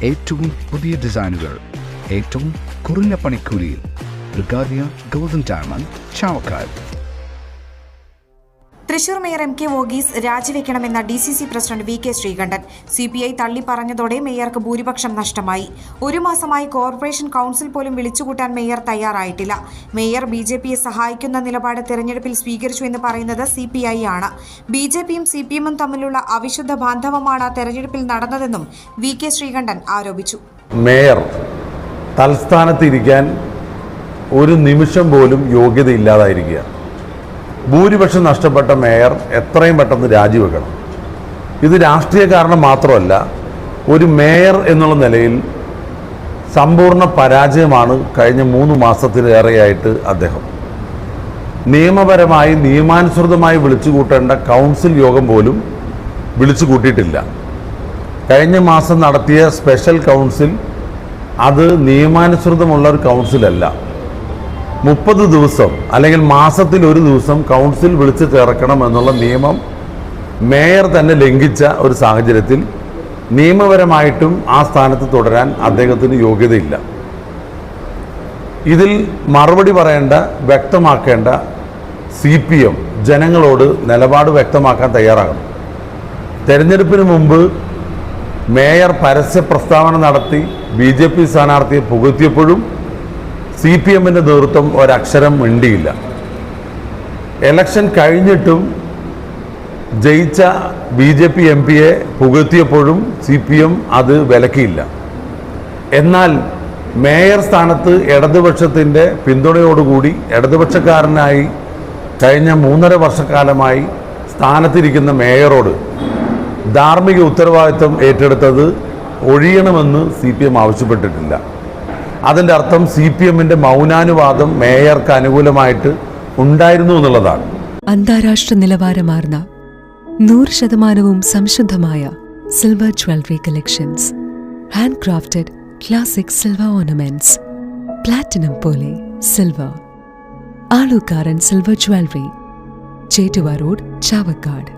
ഏറ്റവും പുതിയ ഡിസൈനുകൾ ഏറ്റവും കുറഞ്ഞ പണിക്കൂലിയിൽ ബ്രിഗാദിയ golden diamond Chavakkad. Thrissur mayor M K Varghese രാജിവെക്കണമെന്ന DCC president VK Sreekantan. CPI തള്ളിപ്പറഞ്ഞതോടെ മേയർക്ക് ഭൂരിപക്ഷം നഷ്ടമായി. ഒരു മാസമായി കോർപ്പറേഷൻ കൌൺസിൽ പോലും വിളിച്ചുകൂട്ടാൻ മേയർ തയ്യാറായിട്ടില്ല. മേയർ BJPയെ സഹായിക്കുന്ന നിലപാട് തെരഞ്ഞെടുപ്പിൽ സ്വീകരിച്ചു എന്ന് പറയുന്നത് CPI ആണ്. BJPയും CPMും തമ്മിലുള്ള അവിശുദ്ധ ബാന്ധവമാണ് തെരഞ്ഞെടുപ്പിൽ നടന്നതെന്നും VK ശ്രീകണ്ഠൻ ആരോപിച്ചു. മേയർ തൽസ്ഥാനത്തിരിക്കാൻ ഒരു നിമിഷം പോലും യോഗ്യതയില്ലാതായിരിക്കുക. ഭൂരിപക്ഷം നഷ്ടപ്പെട്ട മേയർ എത്രയും പെട്ടെന്ന് രാജിവെക്കണം. ഇത് രാഷ്ട്രീയ കാരണം മാത്രമല്ല, ഒരു മേയർ എന്നുള്ള നിലയിൽ സമ്പൂർണ്ണ പരാജയമാണ് കഴിഞ്ഞ 3 മാസത്തിലേറെയായിട്ട് അദ്ദേഹം. നിയമപരമായി നിയമാനുസൃതമായി വിളിച്ചുകൂട്ടേണ്ട കൗൺസിൽ യോഗം പോലും വിളിച്ചു കൂട്ടിയിട്ടില്ല. കഴിഞ്ഞ മാസം നടത്തിയ സ്പെഷ്യൽ കൗൺസിൽ അത് നിയമാനുസൃതമുള്ള ഒരു കൗൺസിലല്ല. 30 ദിവസം അല്ലെങ്കിൽ മാസത്തിൽ ഒരു ദിവസം കൗൺസിൽ വിളിച്ചു ചേർക്കണം എന്നുള്ള നിയമം മേയർ തന്നെ ലംഘിച്ച ഒരു സാഹചര്യത്തിൽ നിയമപരമായിട്ടും ആ സ്ഥാനത്ത് തുടരാൻ അദ്ദേഹത്തിന് യോഗ്യതയില്ല. ഇതിൽ മറുപടി പറയേണ്ട, വ്യക്തമാക്കേണ്ട CPM ജനങ്ങളോട് നിലപാട് വ്യക്തമാക്കാൻ തയ്യാറാകണം. തെരഞ്ഞെടുപ്പിന് മുമ്പ് മേയർ പരസ്യ പ്രസ്താവന നടത്തി BJP സ്ഥാനാർത്ഥിയെ പുകഴ്ത്തിയപ്പോഴും CPMന്റെ നേതൃത്വം ഒരക്ഷരം മിണ്ടിയില്ല. ഇലക്ഷൻ കഴിഞ്ഞിട്ടും ജയിച്ച BJP MPയെ പുകഴ്ത്തിയപ്പോഴും CPM അത് വിലക്കിയില്ല. എന്നാൽ മേയർ സ്ഥാനത്ത് ഇടതുപക്ഷത്തിൻ്റെ പിന്തുണയോടുകൂടി ഇടതുപക്ഷക്കാരനായി കഴിഞ്ഞ 3.5 വർഷക്കാലമായി സ്ഥാനത്തിരിക്കുന്ന മേയറോട് ധാർമ്മിക ഉത്തരവാദിത്വം ഏറ്റെടുത്തത് ഒഴിയണമെന്ന് CPM ആവശ്യപ്പെട്ടിട്ടില്ല. അതിൻ്റെ അർത്ഥം CPMന്റെ മൗനാനുവാദം മേയർക്ക് അനുകൂലമായിട്ട് ഉണ്ടായിരുന്നു എന്നുള്ളതാണ്. അന്താരാഷ്ട്ര നിലവാരമാർന്ന 100% സംശുദ്ധമായ silver jewellery collections, hand crafted classic silver ornaments, platinum പോലെ silver, Alukkaran silver jewellery, Chettuva road Chavakkad,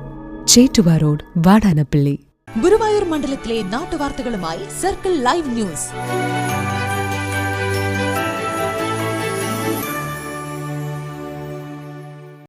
Chettuva road Vadanappally. Guruvayur മണ്ഡലത്തിലെ നാട്ടുവാർത്തകളുമായി സർക്കിൾ ലൈവ് ന്യൂസ്.